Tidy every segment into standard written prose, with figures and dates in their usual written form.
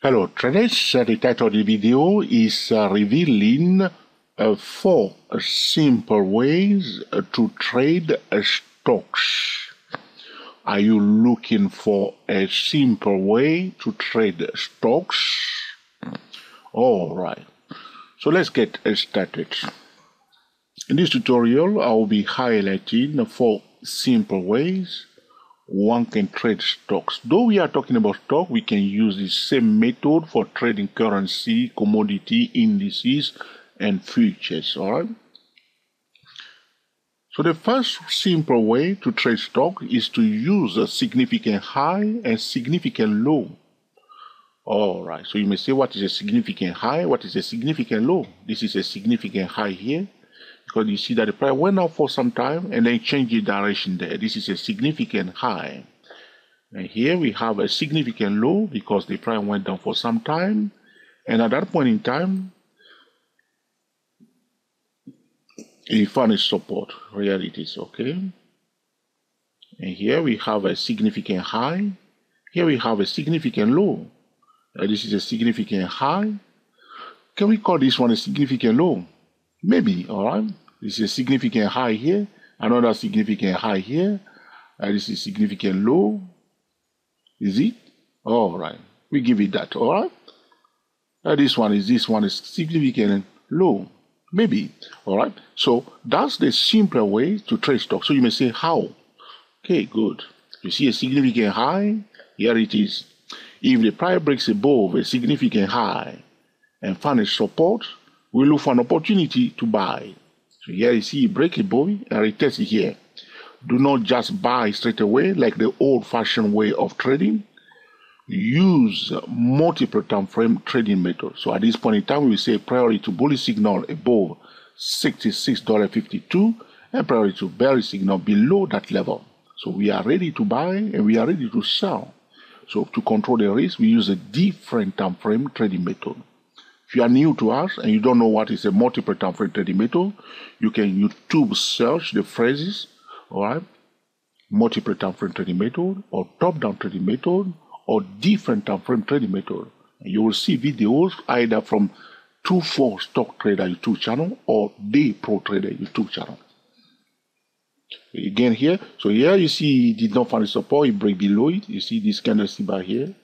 Hello traders, the title of the video is revealing 4 simple ways to trade stocks. Are you looking for a simple way to trade stocks? Alright, so let's get started. In this tutorial, I will be highlighting 4 simple ways one can trade stocks. Though we are talking about stock, we can use the same method for trading currency, commodity, indices, and futures. Alright. So the first simple way to trade stock is to use a significant high and significant low. Alright, so you may say, what is a significant high? What is a significant low? This is a significant high here, because you see that the price went up for some time and then changed the direction there. This is a significant high. And here we have a significant low because the price went down for some time. And at that point in time, it found its support. Here it is, okay? And here we have a significant high. Here we have a significant low. This is a significant high. Can we call this one a significant low? Maybe, alright. This is a significant high here, another significant high here, this is significant low. Is it? Alright, we give it that, alright. This one is significant low. Maybe, alright. So that's the simpler way to trade stock. So you may say, how? Okay, good. You see a significant high, here it is. If the price breaks above a significant high and finds support, we look for an opportunity to buy. So here you see break above and retest it here. Do not just buy straight away like the old-fashioned way of trading. Use multiple time frame trading method. So at this point in time, we say priority to bullish signal above $66.52 and priority to bearish signal below that level. So we are ready to buy and we are ready to sell. So to control the risk, we use a different time frame trading method. If you are new to us and you don't know what is a multiple time frame trading method, you can YouTube search the phrases, alright, multiple time frame trading method or top-down trading method or different time frame trading method. And you will see videos either from 24 Stock Trader YouTube channel or Day Pro Trader YouTube channel. Again here, so here you see it did not find support, it break below it. You see this candlestick bar here,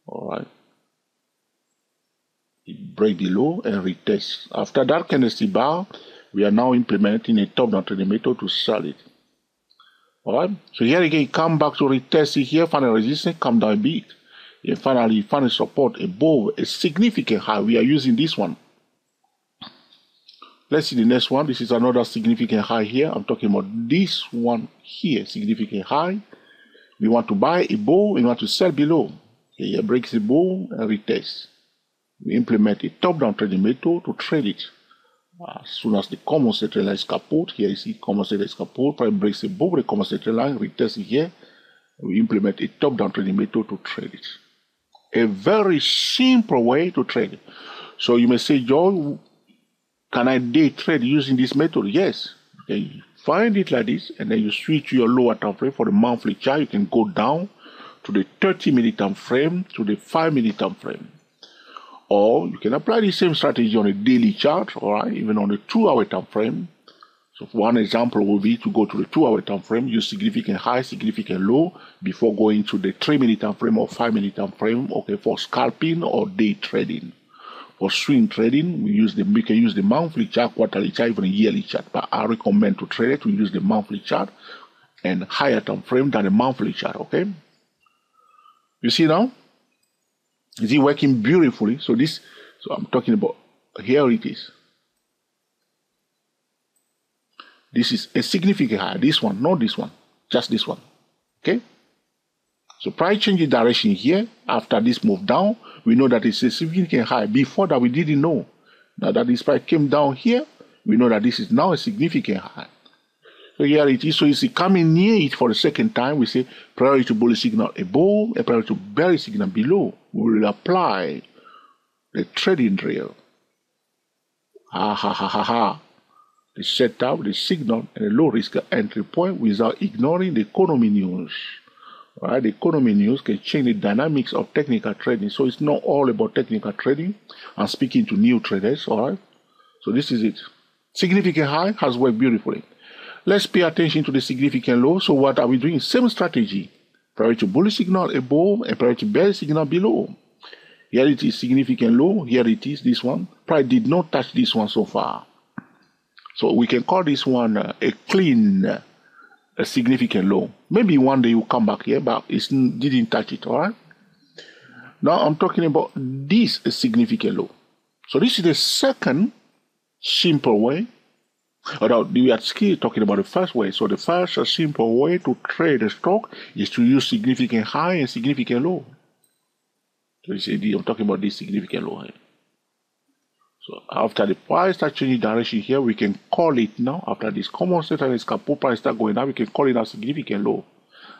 alright. Break below and retest. After that candlestick bar, we are now implementing a top-down trading method to sell it. Alright, so here again, come back to retest it here, find a resistance, come down a bit, and finally find a support above a significant high. We are using this one. Let's see the next one. This is another significant high here. I'm talking about this one here, significant high. We want to buy above, we want to sell below. Okay, here breaks above and retest. We implement a top-down trading method to trade it. As soon as the common center line is kaput, here you see common center is kaput, price breaks above the common center line, retest it here. We implement a top-down trading method to trade it. A very simple way to trade it. So you may say, Joe, can I day trade using this method? Yes. Okay, you find it like this, and then you switch to your lower time frame for the monthly chart. You can go down to the 30-minute time frame, to the 5-minute time frame. Or you can apply the same strategy on a daily chart, all right, even on the 2-hour time frame. So one example will be to go to the 2-hour time frame, use significant high, significant low before going to the 3-minute time frame or 5-minute time frame, okay, for scalping or day trading. For swing trading, we can use the monthly chart, quarterly chart, even a yearly chart. But I recommend to traders to use the monthly chart and higher time frame than the monthly chart, okay? You see now? Is it working beautifully? So I'm talking about, here it is. This is a significant high. This one, not this one, just this one. Okay? So price changes direction here. After this move down, we know that it's a significant high. Before that, we didn't know. Now that this price came down here, we know that this is now a significant high. So here it is. So you see, coming near it for the second time, we say priority to bullish signal above and priority to bearish signal below. We will apply the trading drill. The setup, the signal, and the low risk entry point without ignoring the economy news. Right? The economy news can change the dynamics of technical trading. So it's not all about technical trading. I'm speaking to new traders. All right. So this is it. Significant high has worked beautifully. Let's pay attention to the significant low. So what are we doing? Same strategy. Prior to bullish signal above and prior to bearish signal below. Here it is significant low. Here it is this one. Price did not touch this one so far. So we can call this one a clean, a significant low. Maybe one day you come back here, but it didn't touch it. All right. Now I'm talking about this significant low. So this is the second simple way. Although we are still talking about the first way. So the first simple way to trade a stock is to use significant high and significant low. So you see, I'm talking about this significant low here. So after the price start changing direction here, we can call it now. After this common set and this couple price start going down, we can call it a significant low.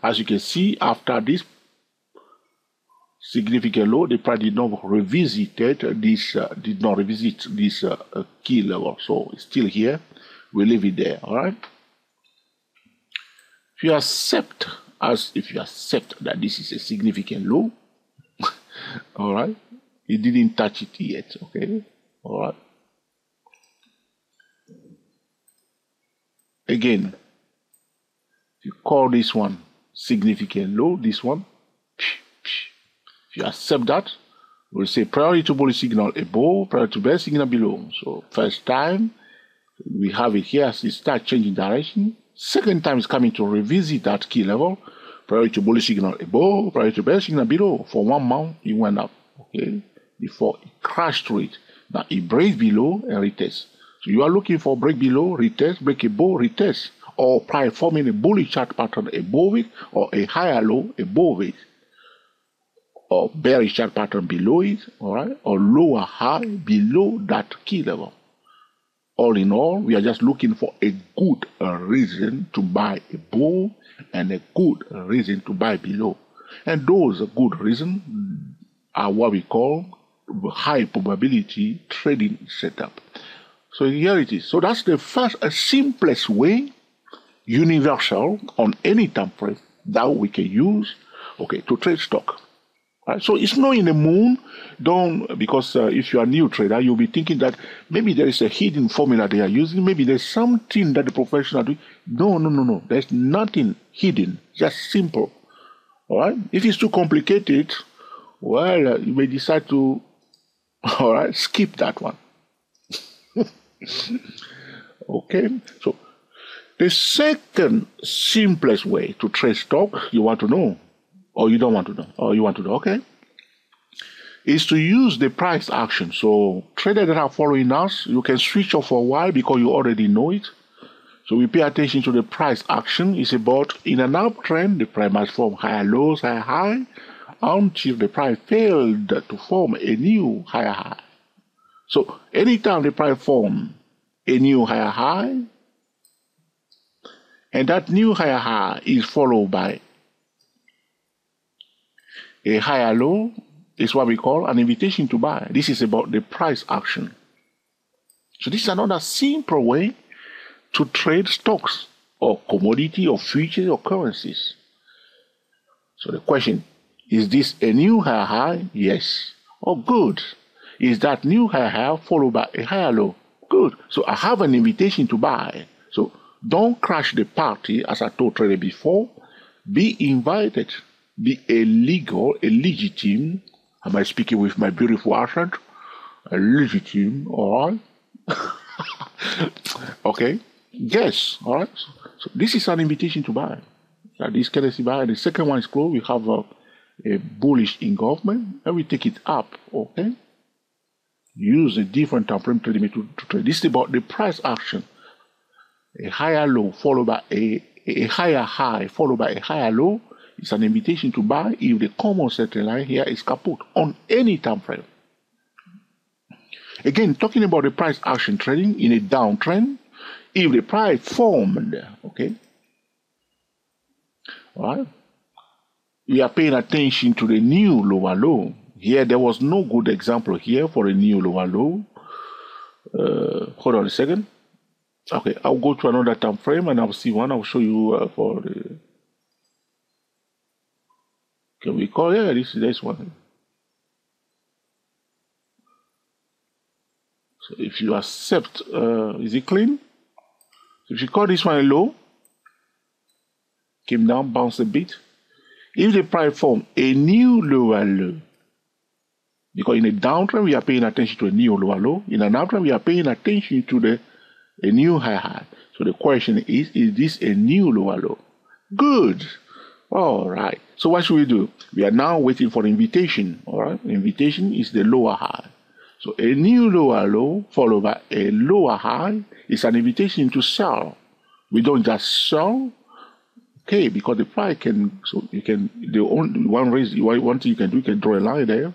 As you can see, after this significant low, the price did not revisit this key level. So it's still here. We leave it there. All right. If you accept that this is a significant low, all right, it didn't touch it yet. Okay. All right. Again, if you call this one significant low, this one, if you accept that, we'll say priority to bullish signal above, priority to bearish signal below. So first time we have it here, so it starts changing direction. Second time it's coming to revisit that key level, priority to bullish signal above, priority to bearish signal below. For 1 month, it went up, okay, before it crashed through it. Now it breaks below and retest. So you are looking for break below, retest, break above, retest, or price forming a bullish chart pattern above it, or a higher low above it, or bearish chart pattern below it, all right, or lower high below that key level. All in all, we are just looking for a good reason to buy above and a good reason to buy below. And those good reasons are what we call high probability trading setup. So here it is. So that's the first, simplest way, universal on any time frame that we can use, okay, to trade stock. Right? So it's not in the moon. Because if you are a new trader, you'll be thinking that maybe there is a hidden formula they are using. Maybe there's something that the professional do. No. There's nothing hidden. Just simple. All right. If it's too complicated, well, you may decide to, all right, skip that one. Okay. So the second simplest way to trade stock, you want to know, or you don't want to know, or you want to know, okay, is to use the price action. So traders that are following us, you can switch off for a while because you already know it. So we pay attention to the price action. It's about in an uptrend, the price must form higher lows, higher high, until the price failed to form a new higher high. So anytime the price form a new higher high, and that new higher high is followed by a higher low, is what we call an invitation to buy. This is about the price action. So this is another simple way to trade stocks or commodity or futures or currencies. So the question, is this a new higher high? Yes. Oh, good. Is that new higher high followed by a higher low? Good. So I have an invitation to buy. So don't crash the party, as I told traders before. Be invited. Be a legitimate, am I speaking with my beautiful accent? A legitimate, all right? Okay. Yes, all right. So this is an invitation to buy. This currency buy. The second one is closed. We have a bullish engulfment, and we take it up. Okay. Use a different time frame trading method to trade. This is about the price action. A higher low followed by a higher high followed by a higher low. It's an invitation to buy if the common setting line here is kaput on any time frame. Again, talking about the price action trading in a downtrend, if the price formed, okay, all right, we are paying attention to the new lower low. Here, there was no good example here for a new lower low. Hold on a second. Okay, I'll go to another time frame and I'll see one. I'll show you for the. Can we call, yeah, this one. So if you accept, is it clean? So if you call this one a low, came down, bounced a bit. If the price form a new lower low, because in a downtrend we are paying attention to a new lower low, in an uptrend we are paying attention to a new high. So the question is this a new lower low? Good. All right. So what should we do? We are now waiting for the invitation. All right. The invitation is the lower high. So a new lower low followed by a lower high is an invitation to sell. We don't just sell. Okay, because the price can, so you can, the only one thing you can do, you can draw a line there.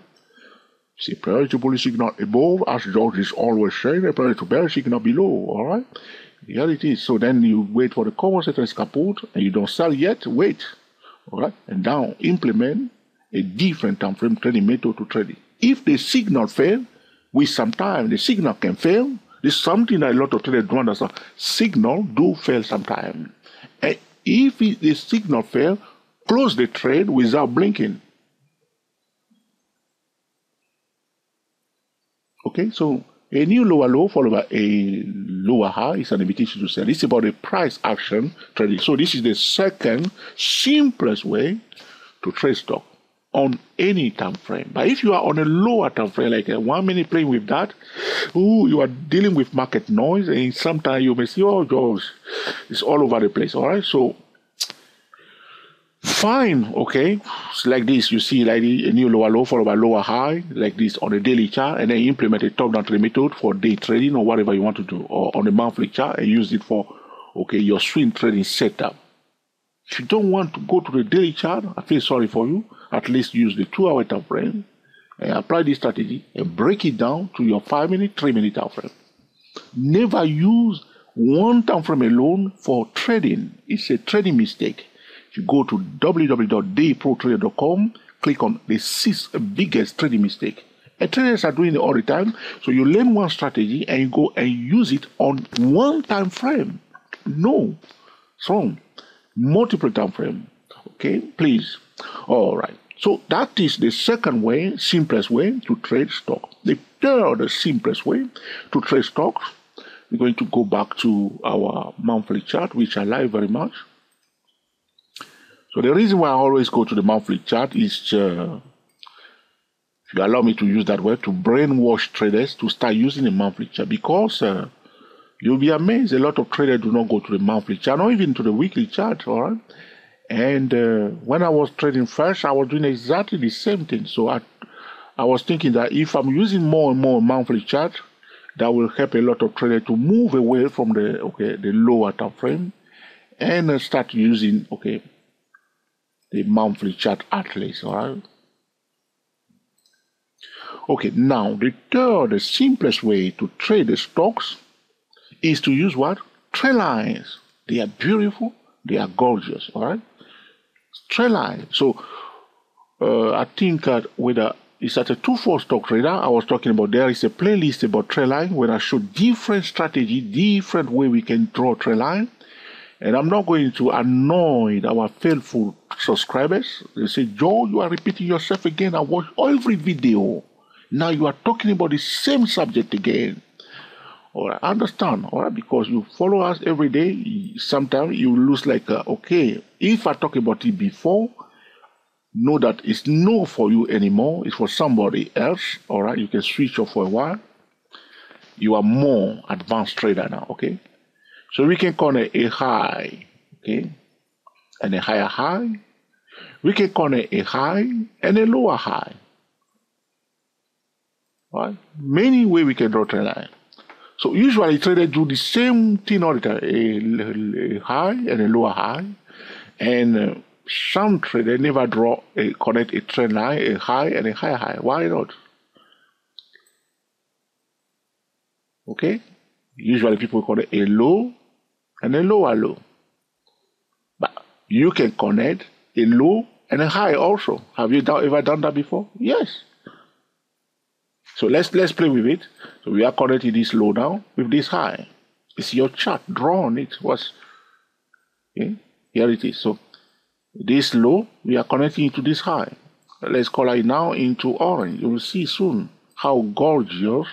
See, priority to bullish signal above, as George is always saying, a priority to bearish signal below, all right? Here it is. So then you wait for the compensator is kaput, and you don't sell yet, wait, all right? And now implement a different time frame trading method to trade it. If the signal fail, with some time, the signal can fail. This is something that a lot of traders don't understand. Signal do fail sometime. And if the signal fail, close the trade without blinking. Okay, so a new lower low followed by a lower high is an invitation to sell. It's about a price action trading. So this is the second simplest way to trade stock on any time frame. But if you are on a lower time frame, like a 1 minute playing with that, you are dealing with market noise, and sometimes you may see, oh, George, it's all over the place. All right, so fine, okay, it's like this. You see like a new lower low followed by lower high, like this on a daily chart, and then implement a top down trade method for day trading or whatever you want to do, or on a monthly chart and use it for your swing trading setup. If you don't want to go to the daily chart, I feel sorry for you. At least use the 2-hour time frame and apply this strategy and break it down to your 5-minute, 3-minute time frame. Never use one time frame alone for trading. It's a trading mistake. If you go to www.dayprotrader.com, click on the 6 biggest trading mistake. And traders are doing it all the time. So you learn one strategy and you go and use it on one time frame. No. So multiple time frame. Okay, please. All right. So that is the second way, simplest way to trade stock. The third simplest way to trade stocks, we're going to go back to our monthly chart, which I like very much. So the reason why I always go to the monthly chart is, if you allow me to use that word, to brainwash traders to start using the monthly chart, because you'll be amazed. A lot of traders do not go to the monthly chart, not even to the weekly chart, all right? And when I was trading first, I was doing exactly the same thing. So I was thinking that if I'm using more and more monthly chart, that will help a lot of traders to move away from the lower time frame and start using the monthly chart at least, all right? Okay, now the third, the simplest way to trade the stocks is to use what? Trend lines. They are beautiful, they are gorgeous, all right? Trend line. So I think whether it's at a 2-4 stock trader, I was talking about, there is a playlist about trend line where I show different strategy, different way we can draw trend line. And I'm not going to annoy our faithful subscribers. They say, Joe, you are repeating yourself again. I watch every video. Now you are talking about the same subject again. All right, I understand, all right, because you follow us every day. Sometimes you lose like, okay, if I talk about it before, know that it's no for you anymore. It's for somebody else, all right? You can switch off for a while. You are more advanced trader now, okay? So we can connect a high, okay, and a higher high. We can connect a high and a lower high. All right? Many ways we can draw trend line. So usually traders do the same thing all the time, a high and a lower high. And some traders never connect a trend line, a high and a higher high. Why not? Okay? Usually people connect a low and a lower low. But you can connect a low and a high also. Have you ever done that before? Yes. So let's play with it. So we are connecting this low now with this high. It's your chart. Draw on it. Okay? Here it is. So This low, we are connecting it to this high. Let's color it now into orange. You will see soon how gorgeous.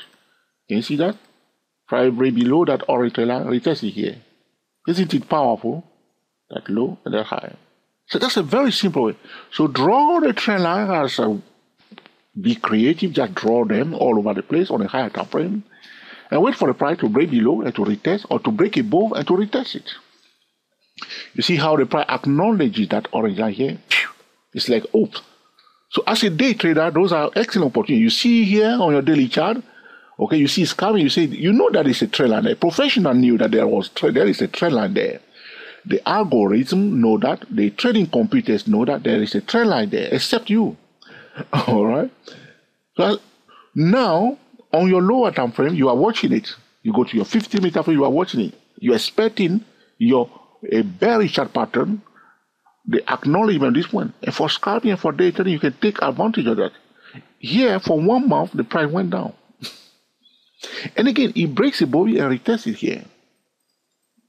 Can you see that? Right below that orange line, retest it here. Isn't it powerful? That low and that high. So that's a very simple way. So draw the trend line as a, be creative, just draw them all over the place on a higher time frame and wait for the price to break below and to retest, or to break above and to retest it. You see how the price acknowledges that orange line here? It's like, oops. So as a day trader, those are excellent opportunities. You see here on your daily chart, okay, you see it's coming, you say, you know that is a trend line there. Professional knew that there is a trend line there. The algorithm know that, the trading computers know that there is a trend line there, except you. All right. So now, on your lower time frame, you are watching it. You go to your 50-meter frame, you are watching it. You're expecting a bearish chart pattern, the acknowledgement of this one. And for scalping and for day trading, you can take advantage of that. Here, for 1 month, the price went down. And again, it breaks above it and retests it here.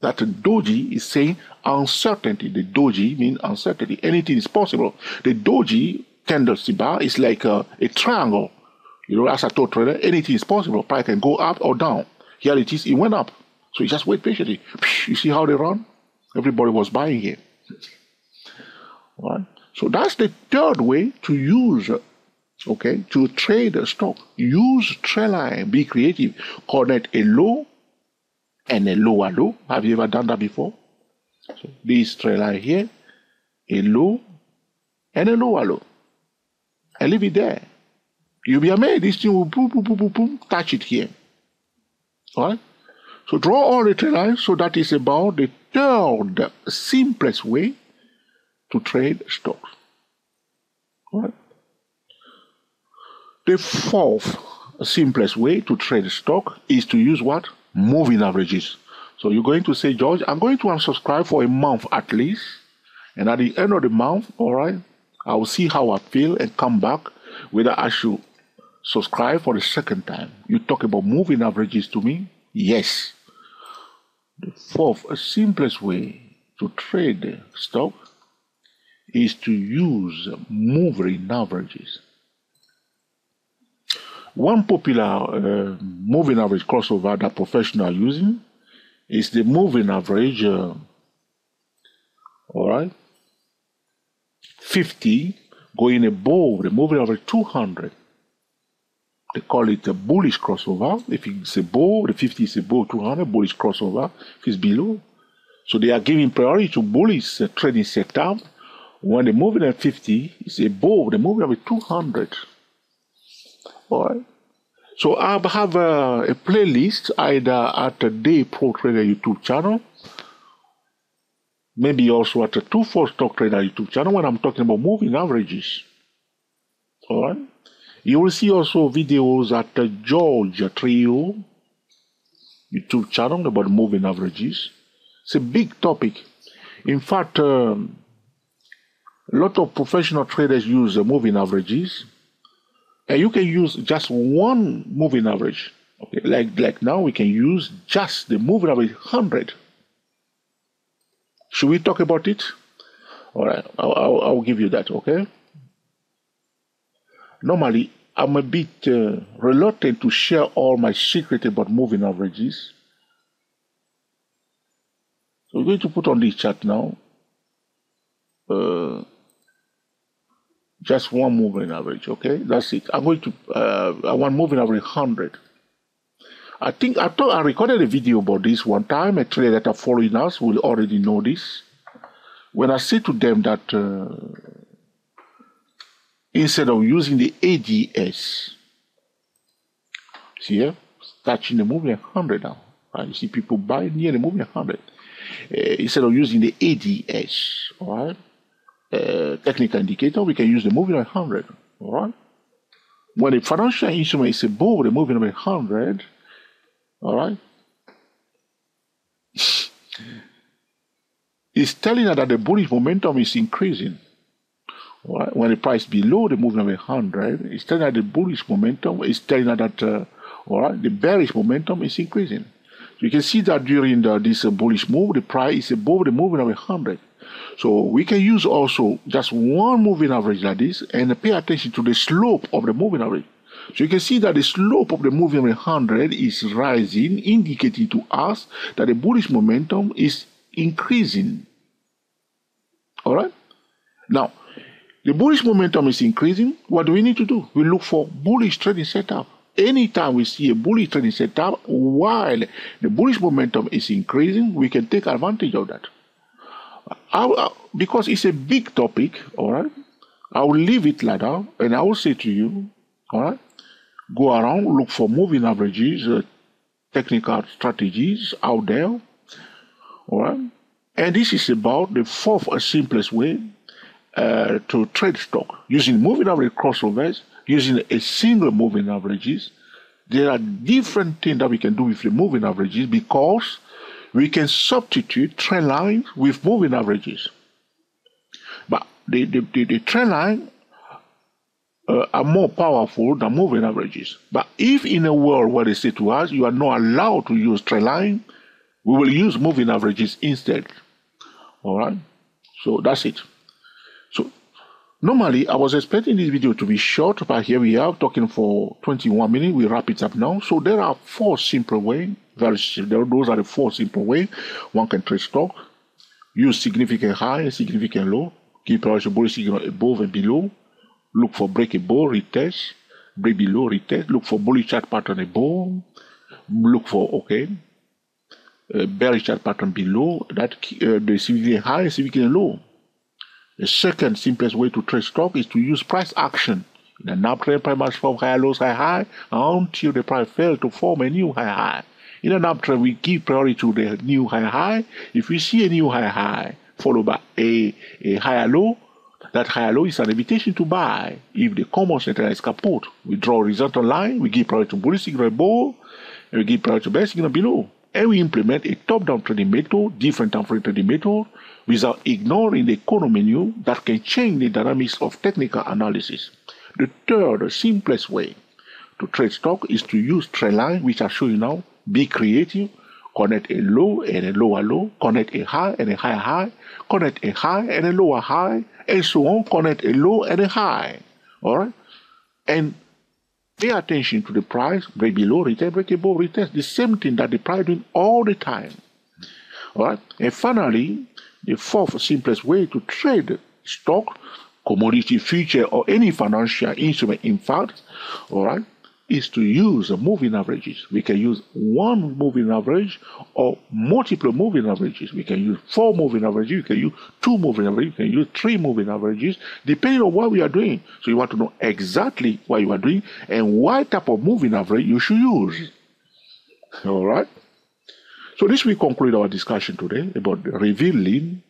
That the doji is saying uncertainty. The doji means uncertainty. Anything is possible. The doji candlestick bar is like a triangle. You know, as I told trader, anything is possible. Price can go up or down. Here it is, it went up. So you just wait patiently. You see how they run? Everybody was buying here. All right? So that's the third way to use, okay, to trade a stock. Use trend line, be creative. Connect a low and a lower low. Have you ever done that before? So this trend line here, a low and a lower low. And leave it there. You'll be amazed. This thing will boom, boom, boom, boom, boom, touch it here. All right? So draw all the trend lines. So that is about the third simplest way to trade stocks. All right? The fourth simplest way to trade stock is to use what? Moving averages. So you're going to say, George, I'm going to unsubscribe for a month at least. And at the end of the month, all right, I will see how I feel and come back whether I should subscribe for the second time. You talk about moving averages to me? Yes. The fourth, simplest way to trade stock is to use moving averages. One popular moving average crossover that professionals are using is the moving average, all right, 50 going above the moving average 200. They call it a bullish crossover. If it's above, the 50 is above 200, bullish crossover. If it's below. So they are giving priority to bullish trading setup when the moving at 50 is above the moving average 200. All right. So I have a playlist either at the Day Pro Trader YouTube channel, maybe also at the 24 Stock Trader YouTube channel when I'm talking about moving averages. All right. You will see also videos at the George Trio YouTube channel about moving averages. It's a big topic. In fact, a lot of professional traders use moving averages. And you can use just one moving average. Okay, like now we can use just the moving average 100. Should we talk about it? All right, I'll give you that, okay? Normally, I'm a bit reluctant to share all my secret about moving averages. So we're going to put on this chart now. Just one moving average, okay? That's it. I'm going to, I want moving average 100. I thought I recorded a video about this one time. A trader that are following us will already know this. When I say to them that instead of using the ADS, see here, touching the moving 100 now. Right? You see people buying near the moving 100. Instead of using the ADS, all right? Technical indicator, we can use the moving average 100. All right. When the financial instrument is above the moving average 100, all right, it's telling us that the bullish momentum is increasing. All right. When the price below the moving average 100, it's telling us the bullish momentum is telling us that all right, the bearish momentum is increasing. So you can see that during this bullish move, the price is above the moving average 100. So we can use also just one moving average like this and pay attention to the slope of the moving average. So you can see that the slope of the moving average 100 is rising, indicating to us that the bullish momentum is increasing. All right? Now, the bullish momentum is increasing. What do we need to do? We look for bullish trading setup. Anytime we see a bullish trading setup while the bullish momentum is increasing, we can take advantage of that. Because it's a big topic, all right, I will leave it like that, and I will say to you, all right, go around, look for moving averages, technical strategies out there, all right, and this is about the fourth simplest way to trade stock, using moving average crossovers, using a single moving averages. There are different things that we can do with the moving averages because we can substitute trend lines with moving averages. But the trend lines are more powerful than moving averages. But if in a world where they say to us, you are not allowed to use trend line, we will use moving averages instead. All right? So that's it. So normally, I was expecting this video to be short, but here we are talking for 21 minutes. We wrap it up now. So there are four simple ways. Those are the four simple ways one can trade stock. Use significant high and significant low. Keep price bullish signal above and below. Look for break above, retest. Break below, retest. Look for bullish chart pattern above. Look for, bearish chart pattern below. That the significant high and significant low. The second simplest way to trade stock is to use price action. In an uptrend, price must form high, lows, high until the price fails to form a new high. In an uptrend, we give priority to the new high. If we see a new high followed by a higher low, that higher low is an invitation to buy. If the common center is kaput, we draw a horizontal line, we give priority to bullish signal above, and we give priority to bearish signal below. And we implement a top-down trading method, different time frame trading method, without ignoring the economy menu that can change the dynamics of technical analysis. The third, simplest way to trade stock is to use trend line, which I show you now. Be creative, connect a low and a lower low, connect a high and a higher high, connect a high and a lower high, and so on, connect a low and a high. All right? And pay attention to the price, break below, retest, break above, retest. The same thing that the price doing all the time. All right? And finally, the fourth simplest way to trade stock, commodity, future, or any financial instrument, in fact, all right, is to use moving averages. We can use one moving average or multiple moving averages. We can use 4 moving averages. We can use 2 moving averages. We can use 3 moving averages, depending on what we are doing. So you want to know exactly what you are doing and what type of moving average you should use. All right? So this will conclude our discussion today about revealing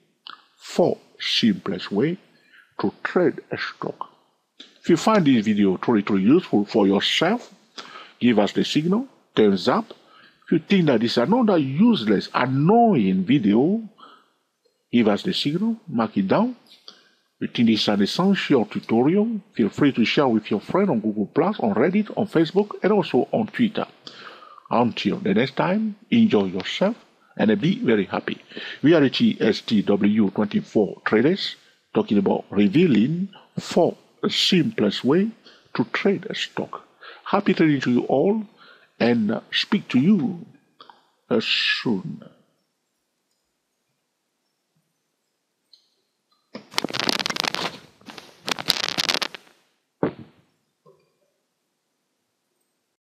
4 simplest ways to trade a stock. If you find this video truly useful for yourself, give us the signal, thumbs up. If you think that this is another useless, annoying video, give us the signal, mark it down. If you think this is an essential tutorial, feel free to share with your friend on Google+, on Reddit, on Facebook, and also on Twitter. Until the next time, enjoy yourself and be very happy. We are the TSTW24 traders talking about revealing 4 simplest way to trade a stock. Happy trading to you all and speak to you soon.